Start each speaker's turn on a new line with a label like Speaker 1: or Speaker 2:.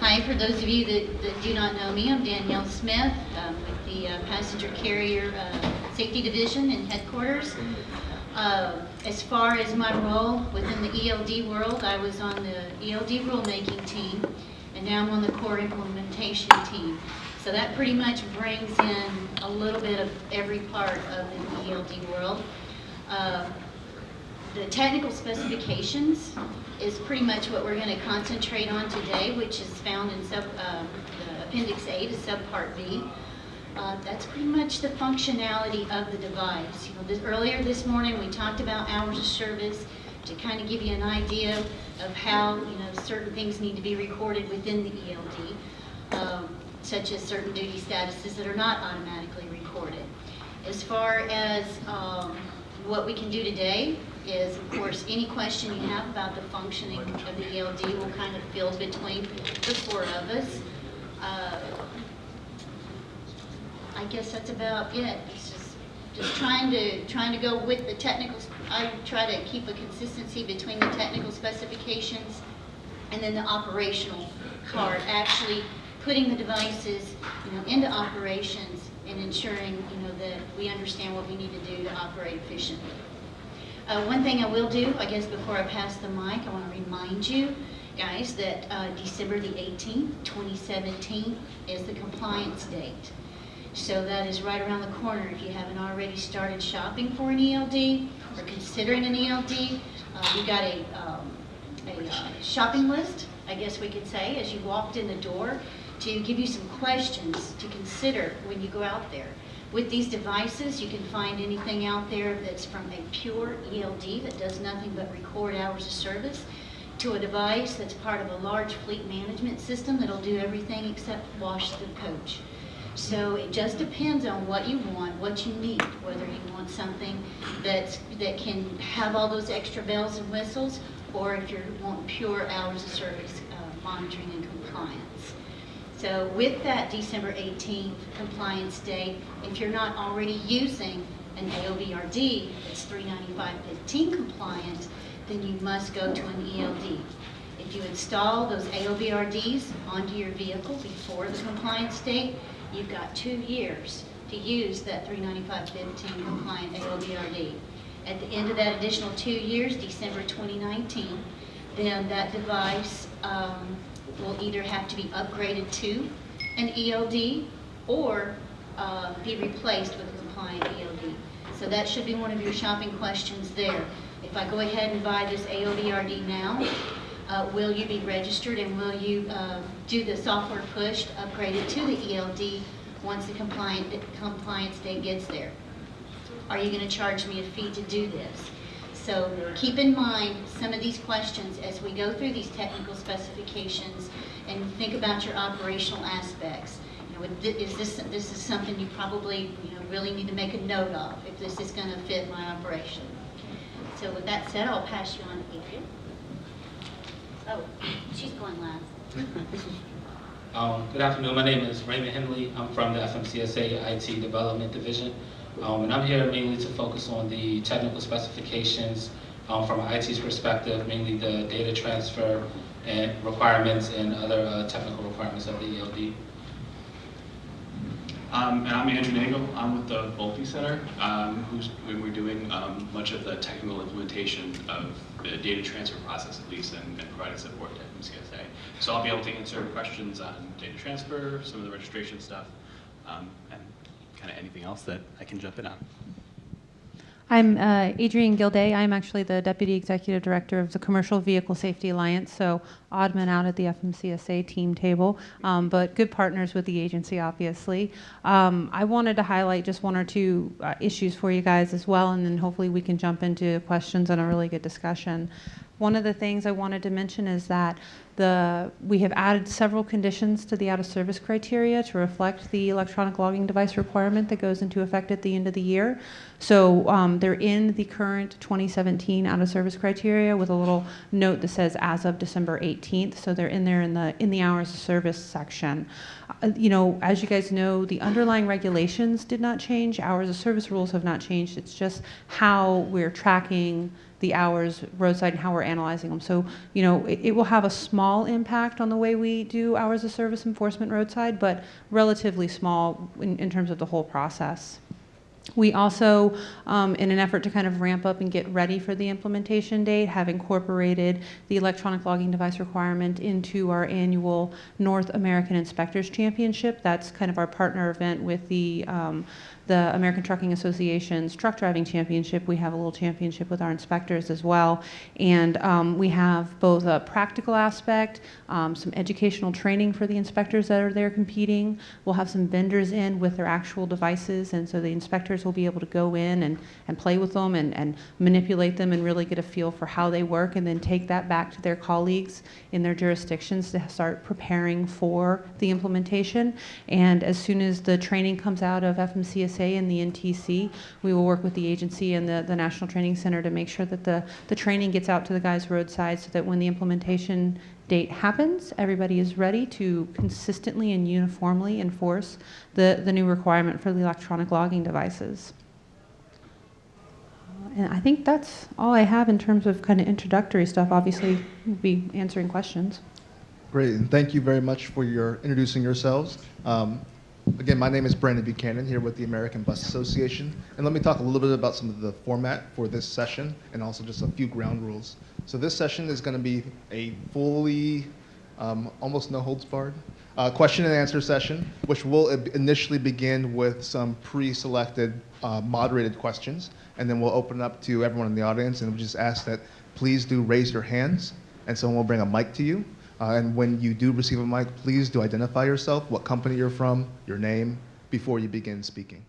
Speaker 1: Hi, for those of you that do not know me, I'm Danielle Smith with the Passenger Carrier Safety Division in headquarters. As far as my role within the ELD world, I was on the ELD rulemaking team, and now I'm on the core implementation team. So that pretty much brings in a little bit of every part of the ELD world. The technical specifications is pretty much what we're going to concentrate on today, which is found in the Appendix A to Subpart B. That's pretty much the functionality of the device. Earlier this morning we talked about hours of service to kind of give you an idea of how certain things need to be recorded within the ELD, such as certain duty statuses that are not automatically recorded. As far as what we can do today is, of course, any question you have about the functioning of the ELD will kind of field between the four of us. I guess that's about it. It's just trying to go with the technical. I try to keep a consistency between the technical specifications and then the operational part, actually putting the devices into operations and ensuring that we understand what we need to do to operate efficiently. One thing I will do, I guess before I pass the mic, I want to remind you guys that December the 18th, 2017 is the compliance date. So that is right around the corner. If you haven't already started shopping for an ELD or considering an ELD, we got a shopping list, I guess we could say, as you walked in the door to give you some questions to consider when you go out there. With these devices, you can find anything out there that's from a pure ELD that does nothing but record hours of service to a device that's part of a large fleet management system that'll do everything except wash the coach. So it just depends on what you want, what you need, whether you want something that can have all those extra bells and whistles, or if you want pure hours of service monitoring and compliance. So with that December 18th compliance date, if you're not already using an AOBRD that's 395.15 compliant, then you must go to an ELD. If you install those AOBRDs onto your vehicle before the compliance date, you've got 2 years to use that 395.15 compliant AOBRD. At the end of that additional 2 years, December 2019, then that device will either have to be upgraded to an ELD or be replaced with a compliant ELD. So that should be one of your shopping questions there. If I go ahead and buy this AOBRD now, will you be registered and will you do the software push to upgrade it to the ELD once the compliance date gets there? Are you going to charge me a fee to do this? So keep in mind some of these questions as we go through these technical specifications and think about your operational aspects. This is something you probably really need to make a note of if this is going to fit my operation. So with that said, I'll pass you on to Adrienne. Oh, she's going last.
Speaker 2: Good afternoon. My name is Raymond Henley. I'm from the FMCSA IT Development Division. And I'm here mainly to focus on the technical specifications from IT's perspective, mainly the data transfer and requirements and other technical requirements of the ELD.
Speaker 3: And I'm Andrew Nagel. I'm with the Bolte Center, we're doing much of the technical implementation of the data transfer process, at least, and providing support to FMCSA. So I'll be able to answer questions on data transfer, some of the registration stuff, and kind of anything else that I can jump in on.
Speaker 4: I'm Adrienne Gildet. I'm actually the Deputy Executive Director of the Commercial Vehicle Safety Alliance, so odd man out at the FMCSA team table, but good partners with the agency, obviously. I wanted to highlight just one or two issues for you guys as well, and then hopefully we can jump into questions and a really good discussion. One of the things I wanted to mention is that we have added several conditions to the out-of-service criteria to reflect the electronic logging device requirement that goes into effect at the end of the year. So they're in the current 2017 out-of-service criteria with a little note that says as of December 18th. So they're in there in the hours of service section. As you guys know, the underlying regulations did not change. Hours of service rules have not changed. It's just how we're tracking the hours roadside and how we're analyzing them. So, you know, it will have a small impact on the way we do hours of service enforcement roadside, but relatively small in terms of the whole process. We also, in an effort to kind of ramp up and get ready for the implementation date, have incorporated the electronic logging device requirement into our annual North American Inspectors Championship. That's kind of our partner event with the American Trucking Association's Truck Driving Championship. We have a little championship with our inspectors as well. And we have both a practical aspect, some educational training for the inspectors that are there competing. We'll have some vendors in with their actual devices, and so the inspectors will be able to go in and play with them and manipulate them and really get a feel for how they work, and then take that back to their colleagues in their jurisdictions to start preparing for the implementation. And as soon as the training comes out of FMCSA and the NTC, we will work with the agency and the National Training Center to make sure that the training gets out to the guys roadside, so that when the implementation date happens, everybody is ready to consistently and uniformly enforce the new requirement for the electronic logging devices. And I think that's all I have in terms of kind of introductory stuff. Obviously, we'll be answering questions.
Speaker 5: Great, and thank you very much for your introducing yourselves. Again, my name is Brandon Buchanan here with the American Bus Association, and let me talk a little bit about some of the format for this session and also just a few ground rules. So this session is going to be a fully, almost no holds barred, question and answer session, which will initially begin with some pre-selected moderated questions, and then we'll open it up to everyone in the audience, and we'll just ask that please do raise your hands, and someone will bring a mic to you. And when you do receive a mic, please do identify yourself, what company you're from, your name, before you begin speaking.